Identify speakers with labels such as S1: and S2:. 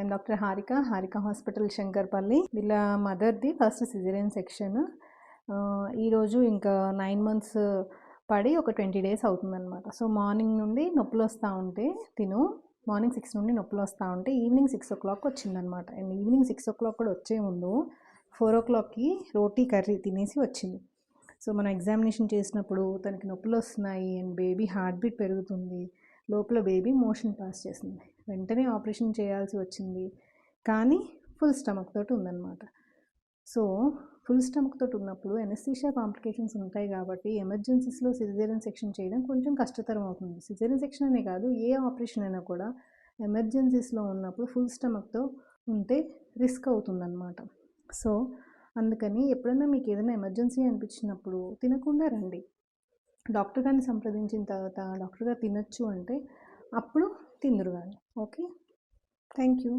S1: I'm doctor Harika hospital Shankarpalli. వీళ్ళ మదర్ది first caesarean section. ఈరోజు ఇంకా 9 months పడి ఒక 20 days అవుతుందన్నమాట. సో మార్నింగ్ నుండి నొప్పులు వస్తూ ఉంటే మార్నింగ్ 6 నుండి నొప్పులు వస్తూ ఉంటే ఈవినింగ్ 6 o'clock వచ్చిందనమాట. అండ్ ఈవినింగ్ 6 o'clock కూడా వచ్చే ముందు 4 o'clockకి రోటీ కర్రీ తినేసి వచ్చింది. సో మనం ఎగ్జామినేషన్ చేసినప్పుడు తనకి నొప్పులు వస్తున్నాయి అండ్ బేబీ హార్ట్ బీట్ పెరుగుతుంది, లోపల బేబీ మోషన్ పాస్ చేస్తుంది. వెంటనే ఆపరేషన్ చేయాల్సి వచ్చింది, కానీ ఫుల్ స్టమక్ తోటి ఉందన్నమాట. సో ఫుల్ స్టమక్ తోటి ఉన్నప్పుడు ఎనస్థీషియా కాంప్లికేషన్స్ ఉంటాయి కాబట్టి ఎమర్జెన్సీస్లో సిజేరియన్ సెక్షన్ చేయడం కొంచెం కష్టతరం అవుతుంది. సిజేరియన్ సెక్షన్ అనే కాదు, ఏ ఆపరేషన్ అయినా కూడా ఎమర్జెన్సీస్లో ఉన్నప్పుడు ఫుల్ స్టమక్తో ఉంటే రిస్క్ అవుతుందన్నమాట. సో అందుకని ఎప్పుడైనా మీకు ఏదైనా ఎమర్జెన్సీ అనిపించినప్పుడు తినకుండా రండి. డాక్టర్ గారిని సంప్రదించిన తర్వాత డాక్టర్ గారు తినచ్చు అంటే అప్పుడు తిందురు కానీ. Okay, thank you.